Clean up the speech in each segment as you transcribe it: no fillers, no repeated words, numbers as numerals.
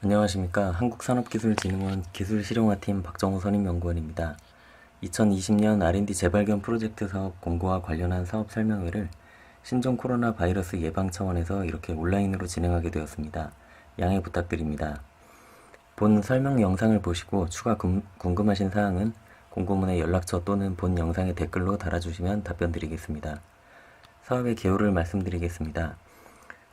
안녕하십니까. 한국산업기술진흥원 기술실용화팀 박정호 선임연구원입니다. 2020년 R&D 재발견 프로젝트 사업 공고와 관련한 사업 설명회를 신종 코로나 바이러스 예방 차원에서 이렇게 온라인으로 진행하게 되었습니다. 양해 부탁드립니다. 본 설명 영상을 보시고 추가 궁금하신 사항은 공고문의 연락처 또는 본 영상의 댓글로 달아주시면 답변 드리겠습니다. 사업의 개요를 말씀드리겠습니다.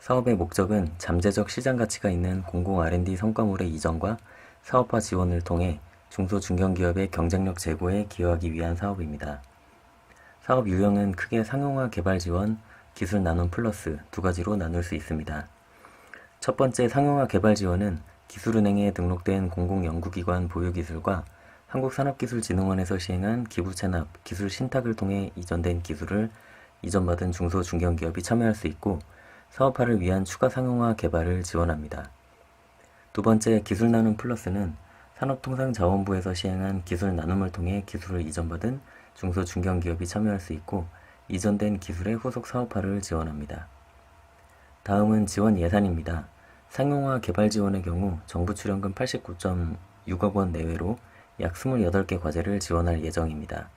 사업의 목적은 잠재적 시장 가치가 있는 공공 R&D 성과물의 이전과 사업화 지원을 통해 중소 중견기업의 경쟁력 제고에 기여하기 위한 사업입니다. 사업 유형은 크게 상용화 개발 지원, 기술 나눔 플러스 두 가지로 나눌 수 있습니다. 첫 번째 상용화 개발 지원은 기술은행에 등록된 공공연구기관 보유기술과 한국산업기술진흥원에서 시행한 기부채납, 기술 신탁을 통해 이전된 기술을 이전받은 중소 중견기업이 참여할 수 있고 사업화를 위한 추가 상용화 개발을 지원합니다. 두 번째 기술 나눔 플러스는 산업통상자원부에서 시행한 기술 나눔을 통해 기술을 이전받은 중소 중견기업이 참여할 수 있고 이전된 기술의 후속 사업화를 지원합니다. 다음은 지원 예산입니다. 상용화 개발 지원의 경우 정부 출연금 89.6억 원 내외로 약 28개 과제를 지원할 예정입니다.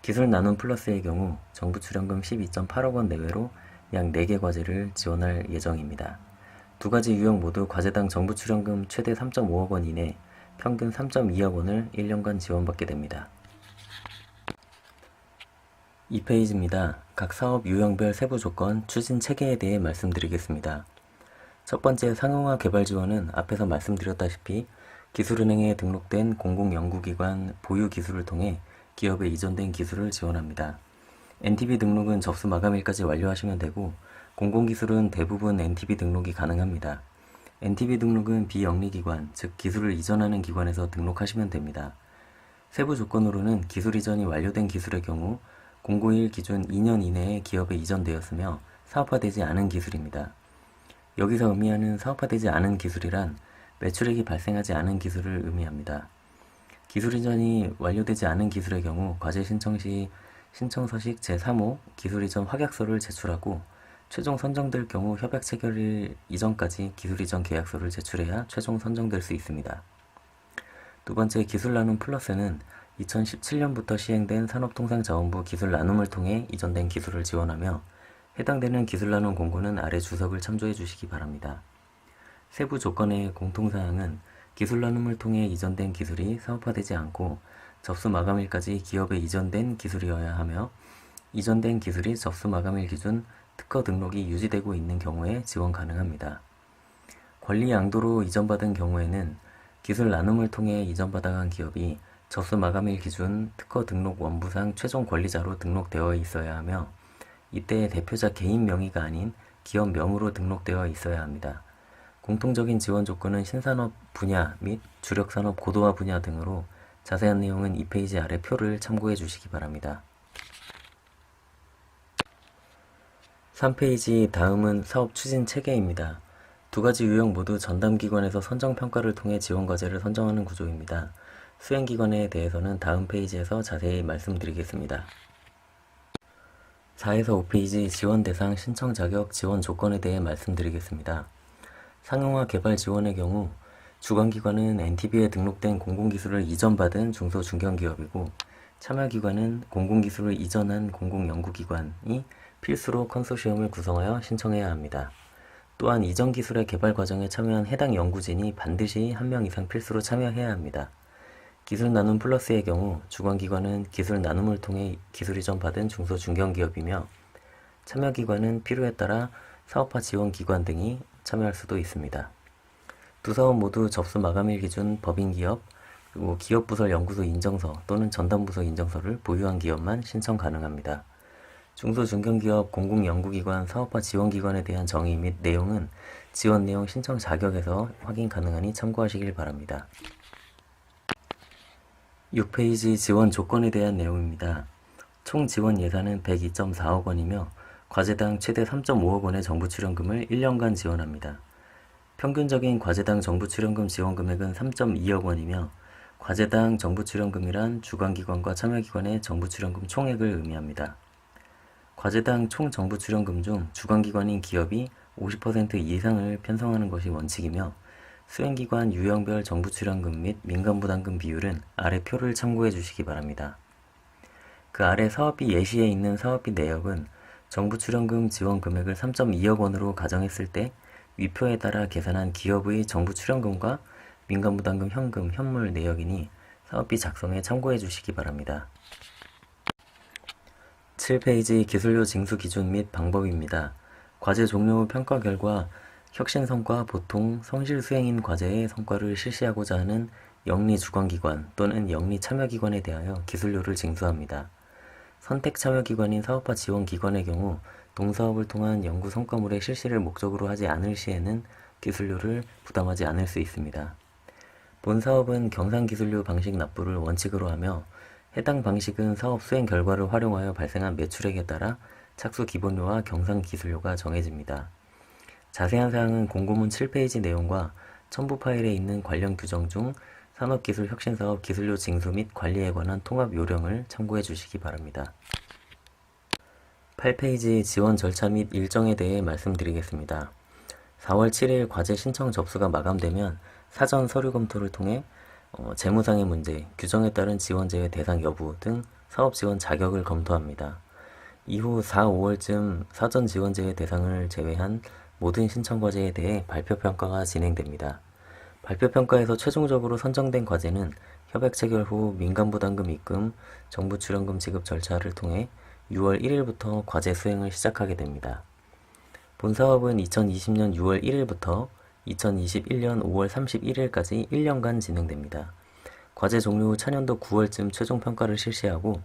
기술 나눔 플러스의 경우 정부 출연금 12.8억 원 내외로 약 4개 과제를 지원할 예정입니다. 두 가지 유형 모두 과제당 정부 출연금 최대 3.5억 원 이내, 평균 3.2억 원을 1년간 지원받게 됩니다. 2페이지입니다. 각 사업 유형별 세부 조건, 추진 체계에 대해 말씀드리겠습니다. 첫 번째 상용화 개발 지원은 앞에서 말씀드렸다시피 기술은행에 등록된 공공연구기관 보유 기술을 통해 기업에 이전된 기술을 지원합니다. NTB 등록은 접수 마감일까지 완료하시면 되고 공공기술은 대부분 NTB 등록이 가능합니다. NTB 등록은 비영리기관, 즉 기술을 이전하는 기관에서 등록하시면 됩니다. 세부 조건으로는 기술 이전이 완료된 기술의 경우 공고일 기준 2년 이내에 기업에 이전되었으며 사업화되지 않은 기술입니다. 여기서 의미하는 사업화되지 않은 기술이란 매출액이 발생하지 않은 기술을 의미합니다. 기술 이전이 완료되지 않은 기술의 경우 과제 신청 시 신청서식 제3호 기술 이전 확약서를 제출하고 최종 선정될 경우 협약 체결일 이전까지 기술 이전 계약서를 제출해야 최종 선정될 수 있습니다. 두 번째 기술 나눔 플러스는 2017년부터 시행된 산업통상자원부 기술 나눔을 통해 이전된 기술을 지원하며 해당되는 기술 나눔 공고는 아래 주석을 참조해 주시기 바랍니다. 세부 조건의 공통사항은 기술 나눔을 통해 이전된 기술이 사업화되지 않고 접수 마감일까지 기업에 이전된 기술이어야 하며 이전된 기술이 접수 마감일 기준 특허 등록이 유지되고 있는 경우에 지원 가능합니다. 권리 양도로 이전받은 경우에는 기술 나눔을 통해 이전받아간 기업이 접수 마감일 기준 특허 등록 원부상 최종 권리자로 등록되어 있어야 하며 이때 대표자 개인 명의가 아닌 기업 명의로 등록되어 있어야 합니다. 공통적인 지원 조건은 신산업 분야 및 주력산업 고도화 분야 등으로 자세한 내용은 2페이지 아래 표를 참고해 주시기 바랍니다. 3페이지 다음은 사업 추진 체계입니다. 두 가지 유형 모두 전담기관에서 선정평가를 통해 지원과제를 선정하는 구조입니다. 수행기관에 대해서는 다음 페이지에서 자세히 말씀드리겠습니다. 4에서 5페이지 지원 대상, 신청 자격, 지원 조건에 대해 말씀드리겠습니다. 상용화 개발 지원의 경우 주관기관은 NTB에 등록된 공공기술을 이전받은 중소 중견기업이고 참여기관은 공공기술을 이전한 공공연구기관이 필수로 컨소시엄을 구성하여 신청해야 합니다. 또한 이전 기술의 개발 과정에 참여한 해당 연구진이 반드시 1명 이상 필수로 참여해야 합니다. 기술 나눔 플러스의 경우 주관기관은 기술 나눔을 통해 기술 이전받은 중소 중견기업이며 참여기관은 필요에 따라 사업화 지원기관 등이 참여할 수도 있습니다. 두 사업 모두 접수 마감일 기준 법인기업, 그리고 기업부설 연구소 인정서 또는 전담부서 인정서를 보유한 기업만 신청 가능합니다. 중소중견기업, 공공연구기관, 사업화 지원기관에 대한 정의 및 내용은 지원 내용 신청 자격에서 확인 가능하니 참고하시길 바랍니다. 6페이지 지원 조건에 대한 내용입니다. 총 지원 예산은 102.4억 원이며 과제당 최대 3.5억 원의 정부 출연금을 1년간 지원합니다. 평균적인 과제당 정부 출연금 지원 금액은 3.2억 원이며 과제당 정부 출연금이란 주관기관과 참여기관의 정부 출연금 총액을 의미합니다. 과제당 총 정부 출연금 중 주관기관인 기업이 50% 이상을 편성하는 것이 원칙이며 수행기관 유형별 정부 출연금 및 민간부담금 비율은 아래 표를 참고해 주시기 바랍니다. 그 아래 사업비 예시에 있는 사업비 내역은 정부 출연금 지원 금액을 3.2억 원으로 가정했을 때 위표에 따라 계산한 기업의 정부 출연금과 민간부담금 현금, 현물 내역이니 사업비 작성에 참고해 주시기 바랍니다. 7페이지 기술료 징수 기준 및 방법입니다. 과제 종료 후 평가 결과 혁신 성과, 보통, 성실 수행인 과제의 성과를 실시하고자 하는 영리 주관기관 또는 영리 참여기관에 대하여 기술료를 징수합니다. 선택 참여기관인 사업화 지원기관의 경우 동사업을 통한 연구 성과물의 실시를 목적으로 하지 않을 시에는 기술료를 부담하지 않을 수 있습니다. 본 사업은 경상기술료 방식 납부를 원칙으로 하며 해당 방식은 사업 수행 결과를 활용하여 발생한 매출액에 따라 착수 기본료와 경상기술료가 정해집니다. 자세한 사항은 공고문 7페이지 내용과 첨부 파일에 있는 관련 규정 중 산업기술혁신사업 기술료 징수 및 관리에 관한 통합 요령을 참고해 주시기 바랍니다. 8페이지 지원 절차 및 일정에 대해 말씀드리겠습니다. 4월 7일 과제 신청 접수가 마감되면 사전 서류 검토를 통해 재무상의 문제, 규정에 따른 지원 제외 대상 여부 등 사업 지원 자격을 검토합니다. 이후 4, 5월쯤 사전 지원 제외 대상을 제외한 모든 신청 과제에 대해 발표평가가 진행됩니다. 발표평가에서 최종적으로 선정된 과제는 협약 체결 후 민간부담금 입금, 정부 출연금 지급 절차를 통해 6월 1일부터 과제 수행을 시작하게 됩니다. 본 사업은 2020년 6월 1일부터 2021년 5월 31일까지 1년간 진행됩니다. 과제 종료 후 차년도 9월쯤 최종 평가를 실시하고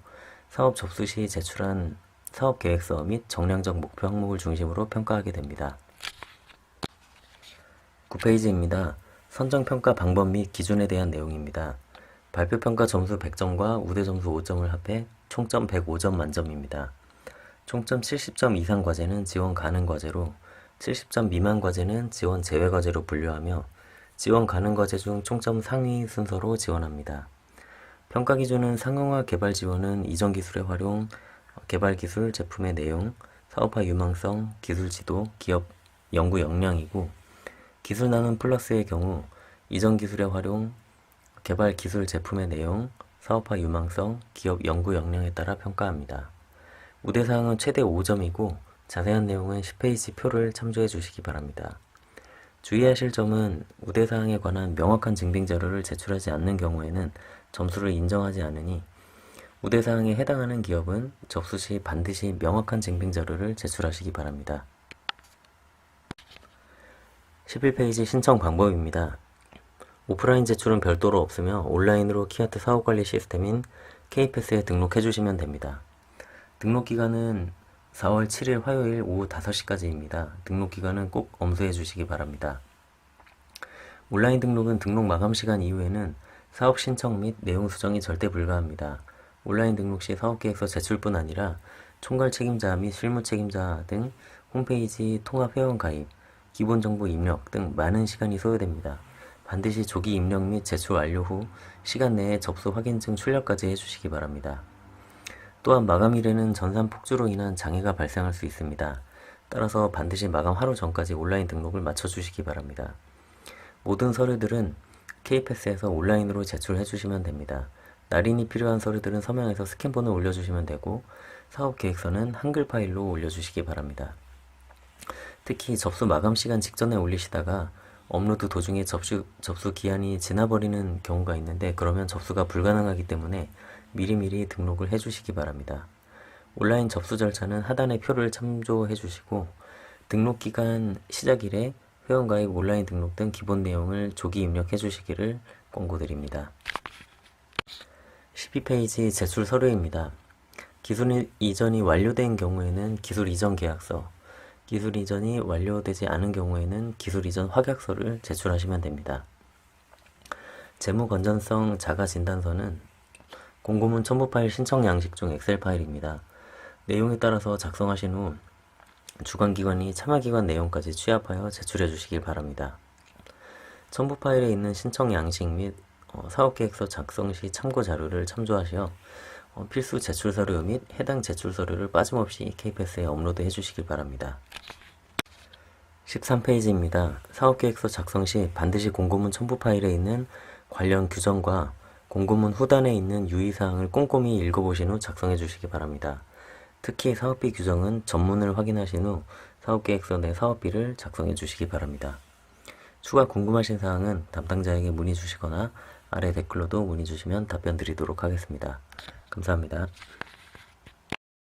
사업 접수 시 제출한 사업 계획서 및 정량적 목표 항목을 중심으로 평가하게 됩니다. 9페이지입니다. 선정평가 방법 및 기준에 대한 내용입니다. 발표평가 점수 100점과 우대 점수 5점을 합해 총점 105점 만점입니다. 총점 70점 이상 과제는 지원 가능 과제로 70점 미만 과제는 지원 제외 과제로 분류하며 지원 가능 과제 중 총점 상위 순서로 지원합니다. 평가 기준은 상용화 개발 지원은 이전 기술의 활용, 개발 기술, 제품의 내용, 사업화 유망성, 기술 지도, 기업 연구 역량이고 기술 나눔 플러스의 경우 이전 기술의 활용, 개발 기술 제품의 내용, 사업화 유망성, 기업 연구 역량에 따라 평가합니다. 우대사항은 최대 5점이고 자세한 내용은 10페이지 표를 참조해 주시기 바랍니다. 주의하실 점은 우대사항에 관한 명확한 증빙 자료를 제출하지 않는 경우에는 점수를 인정하지 않으니 우대사항에 해당하는 기업은 접수 시 반드시 명확한 증빙 자료를 제출하시기 바랍니다. 11페이지 신청 방법입니다. 오프라인 제출은 별도로 없으며 온라인으로 키아트 사업관리 시스템인 K패스에 등록해 주시면 됩니다. 등록기간은 4월 7일 화요일 오후 5시까지입니다. 등록기간은 꼭 엄수해 주시기 바랍니다. 온라인 등록은 등록 마감 시간 이후에는 사업 신청 및 내용 수정이 절대 불가합니다. 온라인 등록 시 사업계획서 제출뿐 아니라 총괄 책임자 및 실무 책임자 등 홈페이지 통합 회원 가입, 기본정보 입력 등 많은 시간이 소요됩니다. 반드시 조기 입력 및 제출 완료 후 시간 내에 접수 확인증 출력까지 해주시기 바랍니다. 또한 마감일에는 전산 폭주로 인한 장애가 발생할 수 있습니다. 따라서 반드시 마감 하루 전까지 온라인 등록을 마쳐주시기 바랍니다. 모든 서류들은 K패스에서 온라인으로 제출해 주시면 됩니다. 날인이 필요한 서류들은 서명해서 스캔본을 올려주시면 되고 사업계획서는 한글 파일로 올려주시기 바랍니다. 특히 접수 마감 시간 직전에 올리시다가 업로드 도중에 접수 기한이 지나버리는 경우가 있는데 그러면 접수가 불가능하기 때문에 미리미리 등록을 해주시기 바랍니다. 온라인 접수 절차는 하단의 표를 참조해 주시고 등록기간 시작일에 회원가입 온라인 등록 등 기본 내용을 조기 입력해 주시기를 권고드립니다. 12페이지 제출 서류입니다. 기술 이전이 완료된 경우에는 기술 이전 계약서, 기술 이전이 완료되지 않은 경우에는 기술 이전 확약서를 제출하시면 됩니다. 재무 건전성 자가 진단서는 공고문 첨부 파일 신청 양식 중 엑셀 파일입니다. 내용에 따라서 작성하신 후 주관기관이 참여기관 내용까지 취합하여 제출해 주시길 바랍니다. 첨부 파일에 있는 신청 양식 및 사업계획서 작성 시 참고 자료를 참조하시어 필수 제출 서류 및 해당 제출 서류를 빠짐없이 K패스에 업로드 해주시길 바랍니다. 13페이지입니다. 사업계획서 작성 시 반드시 공고문 첨부 파일에 있는 관련 규정과 공고문 후단에 있는 유의사항을 꼼꼼히 읽어보신 후 작성해 주시기 바랍니다. 특히 사업비 규정은 전문을 확인하신 후 사업계획서 내 사업비를 작성해 주시기 바랍니다. 추가 궁금하신 사항은 담당자에게 문의 주시거나 아래 댓글로도 문의 주시면 답변 드리도록 하겠습니다. 감사합니다.